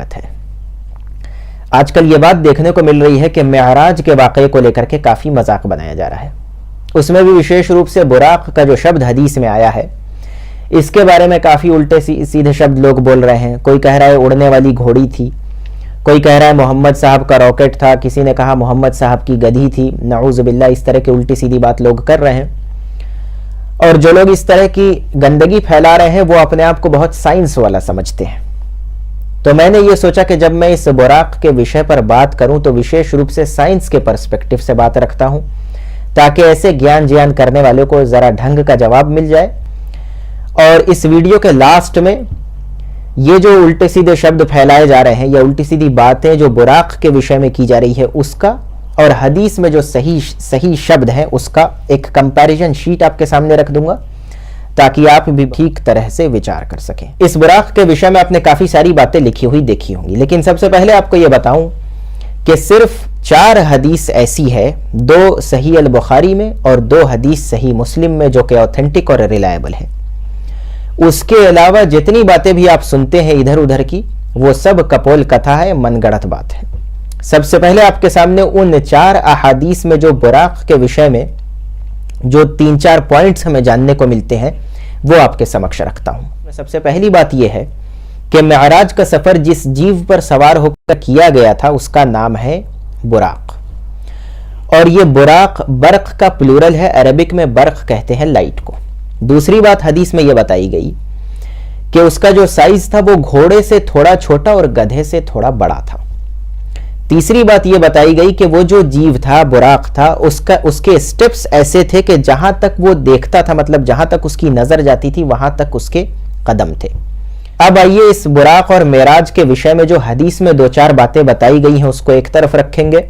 है। आजकल ये बात देखने को मिल रही है कि मेराज के वाक़े को लेकर के काफ़ी मजाक बनाया जा रहा है। उसमें भी विशेष रूप से बुराक का जो शब्द हदीस में आया है, इसके बारे में काफ़ी उल्टे सीधे शब्द लोग बोल रहे हैं। कोई कह रहा है उड़ने वाली घोड़ी थी, कोई कह रहा है मोहम्मद साहब का रॉकेट था, किसी ने कहा मोहम्मद साहब की गधी थी। नऊज़ बिल्लाह, इस तरह की उल्टी सीधी बात लोग कर रहे हैं। और जो लोग इस तरह की गंदगी फैला रहे हैं वो अपने आप को बहुत साइंस वाला समझते हैं। तो मैंने ये सोचा कि जब मैं इस बुराक के विषय पर बात करूं तो विशेष रूप से साइंस के पर्सपेक्टिव से बात रखता हूं, ताकि ऐसे ज्ञान करने वालों को ज़रा ढंग का जवाब मिल जाए। और इस वीडियो के लास्ट में ये जो उल्टे सीधे शब्द फैलाए जा रहे हैं या उल्टी सीधी बातें जो बुराक के विषय में की जा रही है उसका, और हदीस में जो सही शब्द है उसका एक कंपैरिजन शीट आपके सामने रख दूंगा, ताकि आप भी ठीक तरह से विचार कर सकें। इस बुराक के विषय में आपने काफ़ी सारी बातें लिखी हुई देखी होंगी, लेकिन सबसे पहले आपको यह बताऊं कि सिर्फ 4 हदीस ऐसी है, 2 सही अल बुखारी में और 2 हदीस सही मुस्लिम में, जो कि ऑथेंटिक और रिलायबल है। उसके अलावा जितनी बातें भी आप सुनते हैं इधर उधर की, वो सब कपोल कथा है, मनगढ़ंत बात है। सबसे पहले आपके सामने उन 4 अहादीस में जो बुराक के विषय में जो 3-4 पॉइंट्स हमें जानने को मिलते हैं वो आपके समक्ष रखता हूं। सबसे पहली बात यह है कि मेराज का सफर जिस जीव पर सवार होकर किया गया था उसका नाम है बुराक, और ये बुराक बर्क का प्लूरल है। अरबिक में बर्क कहते हैं लाइट को। दूसरी बात हदीस में यह बताई गई कि उसका जो साइज था वो घोड़े से थोड़ा छोटा और गधे से थोड़ा बड़ा था। तीसरी बात यह बताई गई कि वो जो जीव था, बुराक था, उसके स्टेप्स ऐसे थे कि जहां तक वो देखता था, मतलब जहां तक उसकी नजर जाती थी वहां तक उसके कदम थे। अब आइए इस बुराक और मेराज के विषय में जो हदीस में 2-4 बातें बताई गई हैं उसको एक तरफ रखेंगे,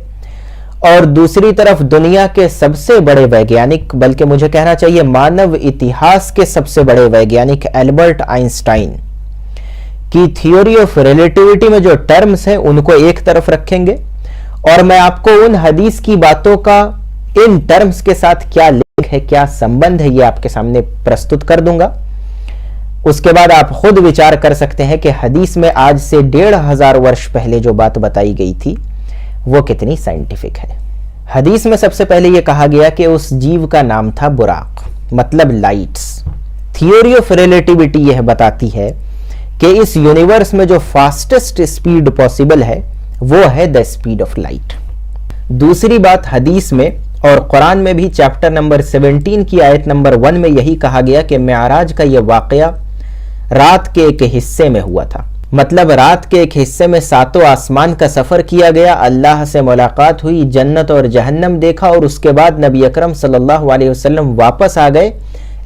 और दूसरी तरफ दुनिया के सबसे बड़े वैज्ञानिक, बल्कि मुझे कहना चाहिए मानव इतिहास के सबसे बड़े वैज्ञानिक एल्बर्ट आइंस्टाइन की थ्योरी ऑफ रिलेटिविटी में जो टर्म्स हैं उनको एक तरफ रखेंगे, और मैं आपको उन हदीस की बातों का इन टर्म्स के साथ क्या लिंक है, क्या संबंध है, ये आपके सामने प्रस्तुत कर दूंगा। उसके बाद आप खुद विचार कर सकते हैं कि हदीस में आज से 1500 वर्ष पहले जो बात बताई गई थी वो कितनी साइंटिफिक है। हदीस में सबसे पहले यह कहा गया कि उस जीव का नाम था बुराक, मतलब लाइट्स। थ्योरी ऑफ रिलेटिविटी यह बताती है कि इस यूनिवर्स में जो फास्टेस्ट स्पीड पॉसिबल है वो है द स्पीड ऑफ लाइट। दूसरी बात, हदीस में और कुरान में भी चैप्टर नंबर 17 की आयत नंबर 1 में यही कहा गया कि मेराज का यह वाकया रात के एक हिस्से में हुआ था। मतलब रात के एक हिस्से में 7 आसमान का सफर किया गया, अल्लाह से मुलाकात हुई, जन्नत और जहन्नम देखा, और उसके बाद नबी अकरम सल्लल्लाहु अलैहि वसल्लम वापस आ गए,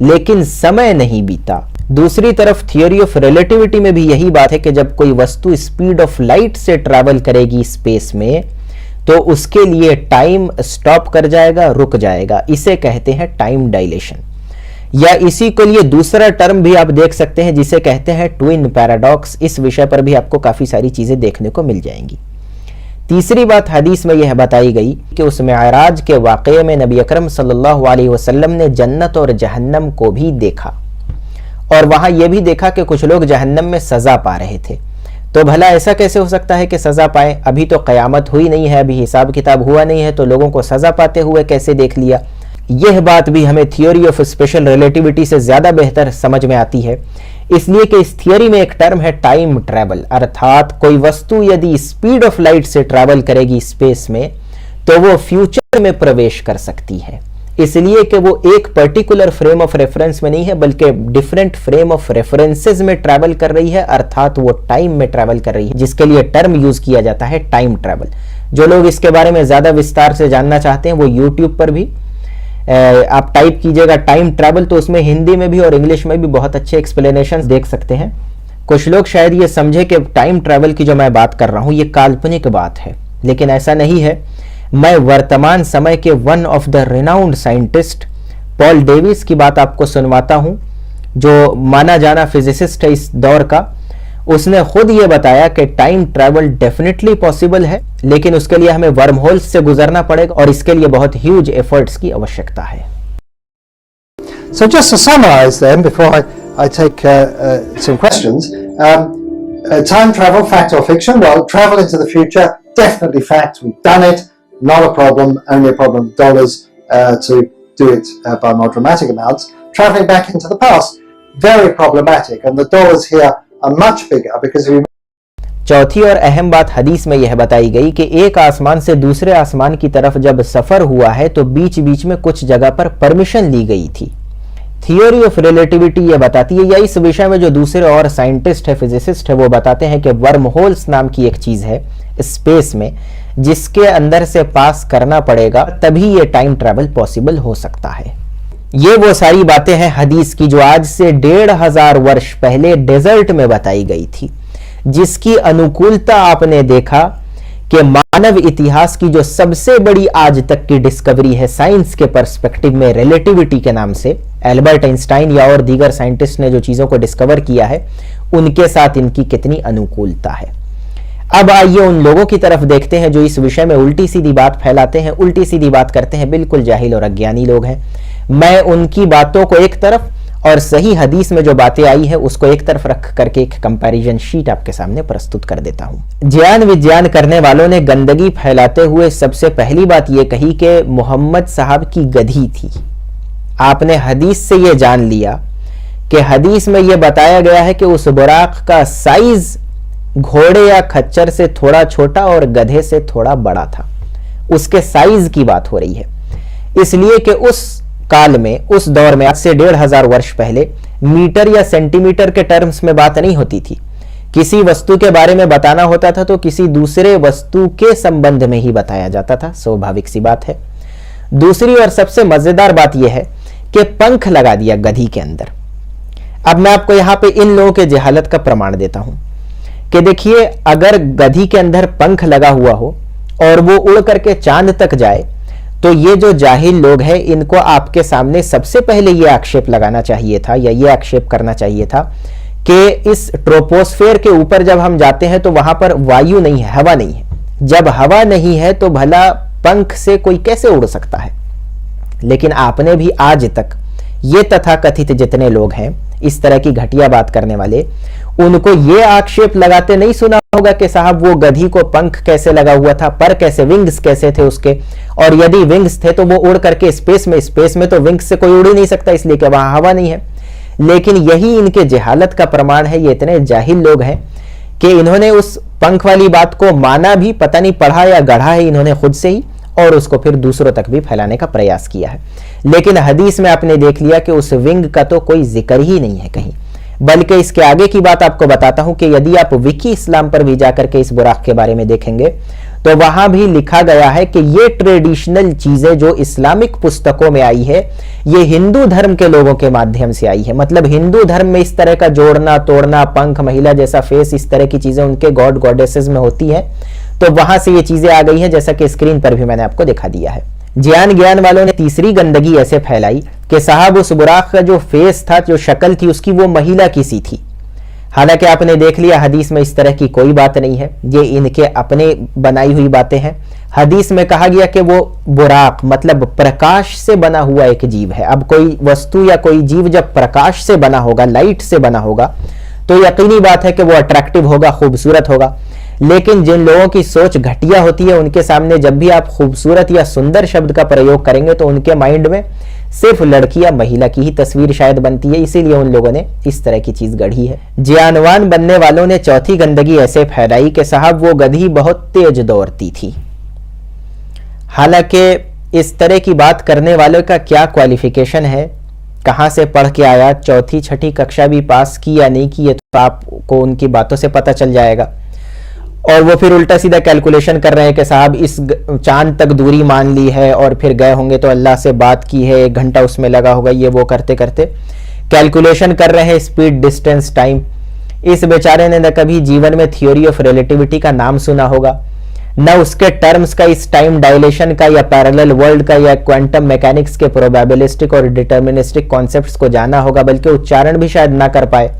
लेकिन समय नहीं बीता। दूसरी तरफ थ्योरी ऑफ रिलेटिविटी में भी यही बात है कि जब कोई वस्तु स्पीड ऑफ लाइट से ट्रैवल करेगी स्पेस में तो उसके लिए टाइम स्टॉप कर जाएगा, रुक जाएगा। इसे कहते हैं टाइम डायलेशन, या इसी के लिए दूसरा टर्म भी आप देख सकते हैं जिसे कहते हैं ट्विन पैराडॉक्स। इस विषय पर भी आपको काफी सारी चीजें देखने को मिल जाएंगी। तीसरी बात हदीस में यह बताई गई कि उस मेराज के वाक़ये में नबी अकरम सल्लल्लाहु अलैहि वसल्लम ने जन्नत और जहन्नम को भी देखा, और वहां यह भी देखा कि कुछ लोग जहन्नम में सजा पा रहे थे। तो भला ऐसा कैसे हो सकता है कि सजा पाए? अभी तो कयामत हुई नहीं है, अभी हिसाब किताब हुआ नहीं है, तो लोगों को सजा पाते हुए कैसे देख लिया? यह बात भी हमें थियोरी ऑफ स्पेशल रिलेटिविटी से ज्यादा बेहतर समझ में आती है, इसलिए कि इस थियोरी में एक टर्म है टाइम ट्रैवल, अर्थात कोई वस्तु यदि स्पीड ऑफ लाइट से ट्रैवल करेगी स्पेस में तो वो फ्यूचर में प्रवेश कर सकती है, इसलिए कि वो एक पर्टिकुलर फ्रेम ऑफ रेफरेंस में नहीं है बल्कि डिफरेंट फ्रेम ऑफ रेफरेंसेस में ट्रैवल कर रही है, अर्थात वो टाइम में ट्रैवल कर रही है, जिसके लिए टर्म यूज किया जाता है टाइम ट्रैवल। जो लोग इसके बारे में ज्यादा विस्तार से जानना चाहते हैं वो यूट्यूब पर भी आप टाइप कीजिएगा टाइम ट्रैवल, तो उसमें हिंदी में भी और इंग्लिश में भी बहुत अच्छे एक्सप्लेनेशंस देख सकते हैं। कुछ लोग शायद ये समझे कि टाइम ट्रैवल की जो मैं बात कर रहा हूं ये काल्पनिक बात है, लेकिन ऐसा नहीं है। मैं वर्तमान समय के one of the renowned scientist Paul Davis की बात आपको सुनवाता हूं, जो माना जाना फिजिसिस्ट है इस दौर का। उसने खुद ये बताया कि टाइम ट्रैवल डेफिनेटली पॉसिबल है, लेकिन उसके लिए हमें वर्म होल्स से गुजरना पड़ेगा और इसके लिए बहुत ह्यूज एफर्ट्स की आवश्यकता है। So just to summarize then, before I take some questions, Time travel, fact or fiction? Well, travel into the future, definitely fact. We've done it, not a problem. Only a problem with dollars to do it by more dramatic amounts. Traveling back into the past, very problematic, and the dollars here are much bigger because if you... चौथी और अहम बात हदीस में यह बताई गई कि एक आसमान से दूसरे आसमान की तरफ जब सफ़र हुआ है तो बीच बीच में कुछ जगह पर परमिशन ली गई थी। थियोरी ऑफ रिलेटिविटी यह बताती है, या इस विषय में जो दूसरे और साइंटिस्ट है, फिजिसिस्ट है, वो बताते हैं कि वर्म होल्स नाम की एक चीज़ है स्पेस में, जिसके अंदर से पास करना पड़ेगा तभी ये टाइम ट्रैवल पॉसिबल हो सकता है। ये वो सारी बातें हैं हदीस की जो आज से 1500 वर्ष पहले डेजर्ट में बताई गई थी, जिसकी अनुकूलता आपने देखा कि मानव इतिहास की जो सबसे बड़ी आज तक की डिस्कवरी है साइंस के पर्सपेक्टिव में, रिलेटिविटी के नाम से, एल्बर्ट आइंस्टाइन या और दीगर साइंटिस्ट ने जो चीजों को डिस्कवर किया है, उनके साथ इनकी कितनी अनुकूलता है। अब आइए उन लोगों की तरफ देखते हैं जो इस विषय में उल्टी सीधी बात फैलाते हैं, उल्टी सीधी बात करते हैं, बिल्कुल जाहिल और अज्ञानी लोग हैं। मैं उनकी बातों को एक तरफ और सही हदीस में जो बातें आई है उसको एक तरफ रख करके एक कंपैरिजन शीट आपके सामने प्रस्तुत कर देता हूं। ज्ञान विज्ञान करने वालों ने गंदगी फैलाते हुए सबसे पहली बात यह कही कि मोहम्मद साहब की गधी थी। आपने हदीस से यह जान लिया कि हदीस में यह बताया गया है कि उस बुराक का साइज घोड़े या खच्चर से थोड़ा छोटा और गधे से थोड़ा बड़ा था। उसके साइज की बात हो रही है, इसलिए कि उस काल में, उस दौर में, आज से 1500 वर्ष पहले मीटर या सेंटीमीटर के टर्म्स में बात नहीं होती थी। किसी वस्तु के बारे में बताना होता था तो किसी दूसरे वस्तु के संबंध में ही बताया जाता था, स्वाभाविक सी बात है। दूसरी और सबसे मजेदार बात यह है कि पंख लगा दिया गधी के अंदर। अब मैं आपको यहां पे इन लोगों के जहालत का प्रमाण देता हूं कि देखिए, अगर गधी के अंदर पंख लगा हुआ हो और वो उड़ करके चांद तक जाए तो ये जो जाहिल लोग हैं इनको आपके सामने सबसे पहले ये आक्षेप लगाना चाहिए था, या ये आक्षेप करना चाहिए था कि इस ट्रोपोस्फेयर के ऊपर जब हम जाते हैं तो वहां पर वायु नहीं है, हवा नहीं है। जब हवा नहीं है तो भला पंख से कोई कैसे उड़ सकता है? लेकिन आपने भी आज तक ये तथाकथित जितने लोग हैं इस तरह की घटिया बात करने वाले, उनको ये आक्षेप लगाते नहीं सुना होगा कि साहब वो गधी को पंख कैसे लगा हुआ था, पर कैसे, विंग्स कैसे थे उसके, और यदि विंग्स थे तो वो उड़ करके स्पेस में तो विंग्स से कोई उड़ ही नहीं सकता, इसलिए कि वहां हवा नहीं है। लेकिन यही इनके जहालत का प्रमाण है। ये इतने जाहिल लोग हैं कि इन्होंने उस पंख वाली बात को माना भी, पता नहीं पढ़ा या गढ़ा है इन्होंने खुद से ही, और उसको फिर दूसरों तक भी फैलाने का प्रयास किया है। लेकिन हदीस में आपने देख लिया कि उस विंग का तो कोई जिक्र ही नहीं है कहीं। बल्कि इसके आगे की बात आपको बताता हूं कि यदि आप विकी इस्लाम पर भी जाकर के इस बुराक के बारे में देखेंगे तो वहां भी लिखा गया है कि ये ट्रेडिशनल चीजें जो इस्लामिक पुस्तकों में आई है, ये हिंदू धर्म के लोगों के माध्यम से आई है। मतलब हिंदू धर्म में इस तरह का जोड़ना तोड़ना, पंख, महिला जैसा फेस, इस तरह की चीजें उनके गॉड गॉडेसेस में होती है, तो वहां से ये चीजें आ गई हैं, जैसा कि स्क्रीन पर भी मैंने आपको दिखा दिया है। ज्ञान वालों ने तीसरी गंदगी ऐसे फैलाई कि साहब उस बुराक का जो फेस था, जो शक्ल थी उसकी, वो महिला की सी थी। हालांकि आपने देख लिया हदीस में इस तरह की कोई बात नहीं है, ये इनके अपने बनाई हुई बातें हैं। हदीस में कहा गया कि वो बुराक मतलब प्रकाश से बना हुआ एक जीव है। अब कोई वस्तु या कोई जीव जब प्रकाश से बना होगा, लाइट से बना होगा, तो यकीनी बात है कि वो अट्रैक्टिव होगा, खूबसूरत होगा। लेकिन जिन लोगों की सोच घटिया होती है, उनके सामने जब भी आप खूबसूरत या सुंदर शब्द का प्रयोग करेंगे तो उनके माइंड में सिर्फ लड़की या महिला की ही तस्वीर शायद बनती है, इसीलिए उन लोगों ने इस तरह की चीज गढ़ी है। ज्ञानवान बनने वालों ने चौथी गंदगी ऐसे फैलाई कि साहब वो गधी बहुत तेज दौड़ती थी। हालांकि इस तरह की बात करने वालों का क्या क्वालिफिकेशन है, कहां से पढ़ के आया, चौथी छठी कक्षा भी पास की या नहीं की, ये तो आपको उनकी बातों से पता चल जाएगा। और वो फिर उल्टा सीधा कैलकुलेशन कर रहे हैं कि साहब इस चांद तक दूरी मान ली है और फिर गए होंगे तो अल्लाह से बात की है, 1 घंटा उसमें लगा होगा, ये वो करते करते कैलकुलेशन कर रहे हैं, स्पीड, डिस्टेंस, टाइम। इस बेचारे ने न कभी जीवन में थियोरी ऑफ रिलेटिविटी का नाम सुना होगा, न उसके टर्म्स का, इस टाइम डायलेशन का या पैरेलल वर्ल्ड का या क्वांटम मैकेनिक्स के प्रोबेबिलिस्टिक और डिटर्मिनिस्टिक कॉन्सेप्ट्स को जाना होगा, बल्कि उच्चारण भी शायद ना कर पाए।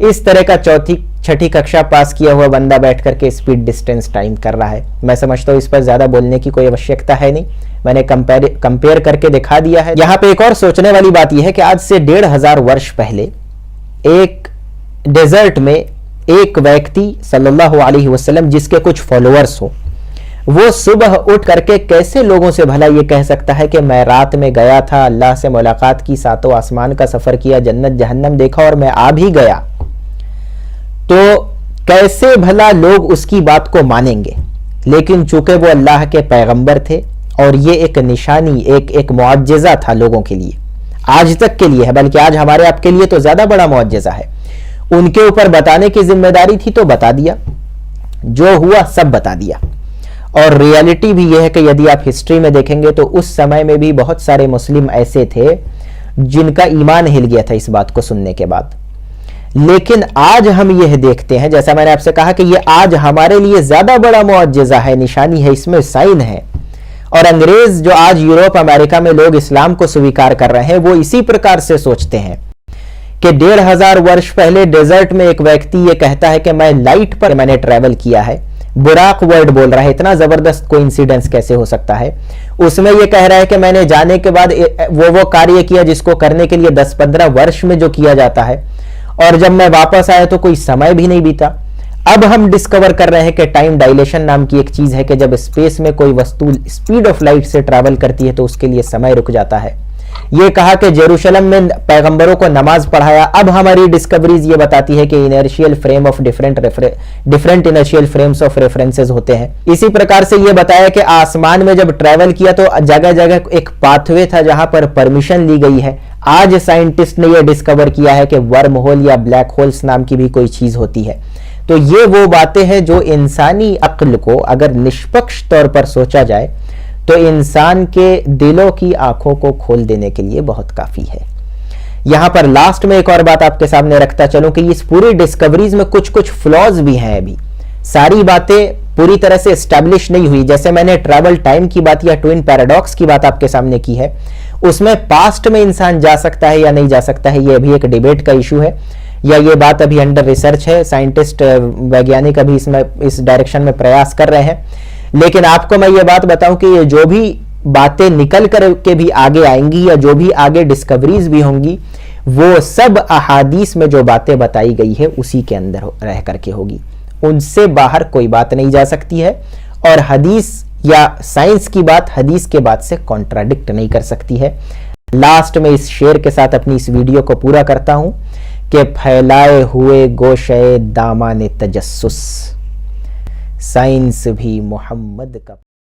इस तरह का चौथी छठी कक्षा पास किया हुआ बंदा बैठ करके स्पीड, डिस्टेंस, टाइम कर रहा है। मैं समझता हूं इस पर ज्यादा बोलने की कोई आवश्यकता है नहीं, मैंने कंपेयर करके दिखा दिया है। यहां पे एक और सोचने वाली बात यह है कि आज से 1500 वर्ष पहले एक डेजर्ट में एक व्यक्ति सल्लल्लाहु अलैहि वसल्लम जिसके कुछ फॉलोअर्स हो, वो सुबह उठ करके कैसे लोगों से भला ये कह सकता है कि मैं रात में गया था, अल्लाह से मुलाकात की, सातों आसमान का सफर किया, जन्नत जहन्नम देखा और मैं आ भी गया, तो कैसे भला लोग उसकी बात को मानेंगे। लेकिन चूंकि वो अल्लाह के पैगंबर थे और ये एक निशानी, एक मुआजिजा था लोगों के लिए, आज तक के लिए है, बल्कि आज हमारे आपके लिए तो ज्यादा बड़ा मुआजिजा है। उनके ऊपर बताने की जिम्मेदारी थी तो बता दिया, जो हुआ सब बता दिया। और रियलिटी भी यह है कि यदि आप हिस्ट्री में देखेंगे तो उस समय में भी बहुत सारे मुस्लिम ऐसे थे जिनका ईमान हिल गया था इस बात को सुनने के बाद। लेकिन आज हम यह देखते हैं, जैसा मैंने आपसे कहा कि यह आज हमारे लिए ज्यादा बड़ा मुआजिजा है, निशानी है, इसमें साइन है। और अंग्रेज जो आज यूरोप अमेरिका में लोग इस्लाम को स्वीकार कर रहे हैं, वो इसी प्रकार से सोचते हैं कि 1500 वर्ष पहले डेजर्ट में एक व्यक्ति ये कहता है कि मैं लाइट पर मैंने ट्रेवल किया है, बुराक वर्ड बोल रहा है, इतना जबरदस्त कोइंसिडेंस कैसे हो सकता है। उसमें यह कह रहा है कि मैंने जाने के बाद वो कार्य किया जिसको करने के लिए 10-15 वर्ष में जो किया जाता है, और जब मैं वापस आया तो कोई समय भी नहीं बीता। अब हम डिस्कवर कर रहे हैं कि टाइम डायलेशन नाम की एक चीज है कि जब स्पेस में कोई वस्तु स्पीड ऑफ लाइट से ट्रैवल करती है तो उसके लिए समय रुक जाता है। ये कहा कि जेरूशलम में पैगंबरों को नमाज पढ़ाया। अब हमारी डिस्कवरीज ये बताती है कि inertial frame of different inertial frames of references होते हैं। इसी प्रकार से ये बताया कि आसमान में जब ट्रैवल किया तो जगह जगह एक पाथवे था जहां पर परमिशन ली गई है। आज साइंटिस्ट ने यह डिस्कवर किया है कि वर्म होल या ब्लैक होल्स नाम की भी कोई चीज होती है। तो ये वो बातें हैं जो इंसानी अक्ल को अगर निष्पक्ष तौर पर सोचा जाए तो इंसान के दिलों की आंखों को खोल देने के लिए बहुत काफी है। यहां पर लास्ट में एक और बात आपके सामने रखता चलूं कि इस पूरी डिस्कवरीज में कुछ कुछ फ्लॉज भी हैं। अभी सारी बातें पूरी तरह से एस्टैब्लिश नहीं हुई। जैसे मैंने ट्रैवल टाइम की बात या ट्विन पैराडॉक्स की बात आपके सामने की है, उसमें पास्ट में इंसान जा सकता है या नहीं जा सकता है, यह भी एक डिबेट का इशू है, या ये बात अभी अंडर रिसर्च है। साइंटिस्ट वैज्ञानिक अभी इसमें इस डायरेक्शन में प्रयास कर रहे हैं। लेकिन आपको मैं ये बात बताऊं कि ये जो भी बातें निकल कर के भी आगे आएंगी या जो भी आगे डिस्कवरीज भी होंगी, वो सब अहादीस में जो बातें बताई गई है उसी के अंदर रह करके होगी। उनसे बाहर कोई बात नहीं जा सकती है, और हदीस या साइंस की बात हदीस के बात से कॉन्ट्राडिक्ट नहीं कर सकती है। लास्ट में इस शेर के साथ अपनी इस वीडियो को पूरा करता हूं कि फैलाए हुए गोशे दामाने तजस्सुस, साइंस भी मोहम्मद का